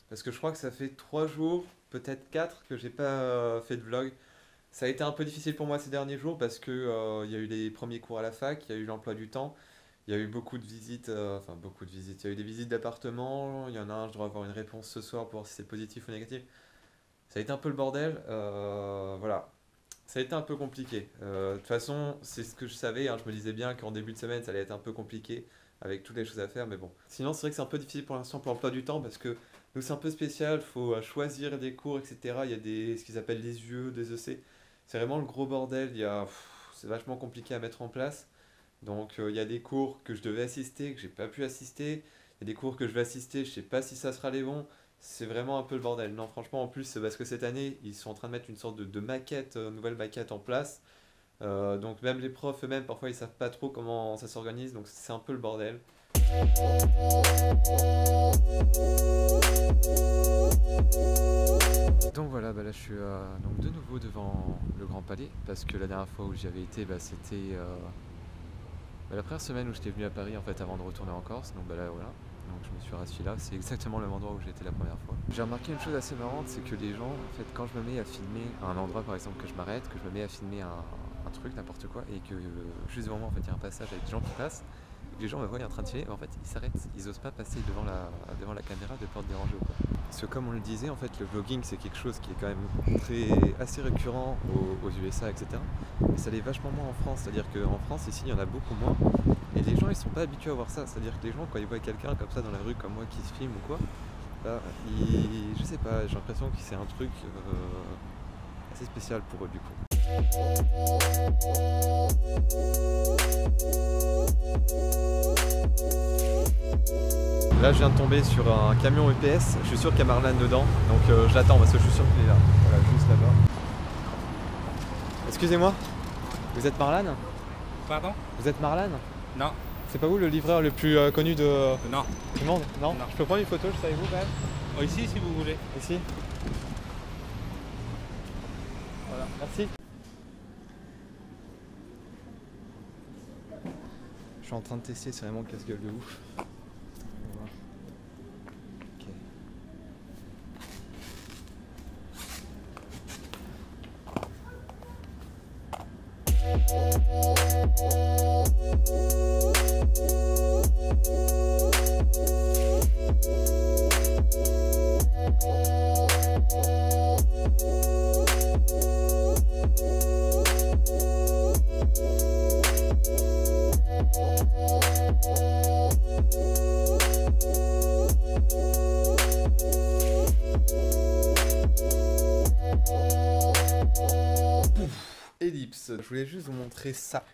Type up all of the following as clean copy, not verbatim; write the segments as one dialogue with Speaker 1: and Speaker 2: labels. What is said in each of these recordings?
Speaker 1: Parce que je crois que ça fait 3 jours, peut-être 4, que j'ai pas fait de vlog. Ça a été un peu difficile pour moi ces derniers jours parce que il y a eu les premiers cours à la fac, il y a eu l'emploi du temps, il y a eu beaucoup de visites, enfin beaucoup de visites. Il y a eu des visites d'appartements, il y en a un, je dois avoir une réponse ce soir pour voir si c'est positif ou négatif. Ça a été un peu le bordel, voilà. Ça a été un peu compliqué. De toute façon, c'est ce que je savais, hein, je me disais bien qu'en début de semaine, ça allait être un peu compliqué avec toutes les choses à faire, mais bon. Sinon, c'est vrai que c'est un peu difficile pour l'instant pour l'emploi du temps parce que nous, c'est un peu spécial, il faut choisir des cours, etc. Il y a ce qu'ils appellent des UE, des EC. C'est vraiment le gros bordel, c'est vachement compliqué à mettre en place. Donc, il y a des cours que je devais assister, que j'ai pas pu assister. Il y a des cours que je vais assister, je sais pas si ça sera les bons. C'est vraiment un peu le bordel. Non, franchement, en plus, c'est parce que cette année, ils sont en train de mettre une sorte de maquette, nouvelle maquette en place. Donc même les profs eux-mêmes, parfois, ils savent pas trop comment ça s'organise, donc c'est un peu le bordel. Donc voilà, bah là je suis donc de nouveau devant le Grand Palais, parce que la dernière fois où j'y avais été, c'était la première semaine où j'étais venu à Paris en fait avant de retourner en Corse, donc bah là voilà. Donc je me suis rassis là, c'est exactement le même endroit où j'étais la première fois. J'ai remarqué une chose assez marrante, c'est que les gens, en fait, quand je me mets à filmer un endroit par exemple que je m'arrête, que je me mets à filmer un truc, n'importe quoi, et que juste devant moi en fait il y a un passage avec des gens qui passent, les gens me voient en train de filmer, en fait ils s'arrêtent, ils osent pas passer devant la caméra de peur de déranger ou quoi. Parce que comme on le disait, en fait le vlogging c'est quelque chose qui est quand même assez récurrent aux USA, etc. Mais ça l'est vachement moins en France, c'est-à-dire qu'en France ici il y en a beaucoup moins. Et les gens ils sont pas habitués à voir ça, c'est-à-dire que les gens quand ils voient quelqu'un comme ça dans la rue comme moi qui se filme ou quoi, bah, je sais pas, j'ai l'impression que c'est un truc assez spécial pour eux du coup. Là je viens de tomber sur un camion UPS, je suis sûr qu'il y a Marlane dedans, donc je l'attends parce que je suis sûr qu'il est là, voilà, juste là-bas. Excusez-moi, vous êtes Marlane?
Speaker 2: Pardon?
Speaker 1: Vous êtes Marlane?
Speaker 2: Non.
Speaker 1: C'est pas vous le livreur le plus connu du monde? Non.
Speaker 2: Non.
Speaker 1: Je peux prendre une photo juste avec vous quand même?
Speaker 2: Oh, ici si vous voulez.
Speaker 1: Ici? Voilà, merci. Je suis en train de tester, c'est vraiment casse-gueule de ouf. On va voir. Ok. Ellipse. Je voulais juste vous montrer ça.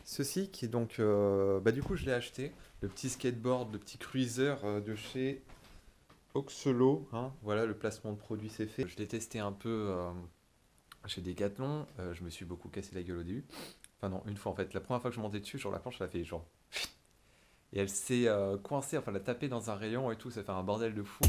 Speaker 1: Ceci qui est donc... du coup je l'ai acheté. Le petit skateboard, le petit cruiser de chez Oxelo. Hein. Voilà, le placement de produit c'est fait. Je l'ai testé un peu chez Decathlon. Je me suis beaucoup cassé la gueule au début. Enfin non, une fois en fait. La première fois que je montais dessus, genre la planche elle a fait genre... Et elle s'est coincée, enfin elle a tapé dans un rayon et tout, ça fait un bordel de fou.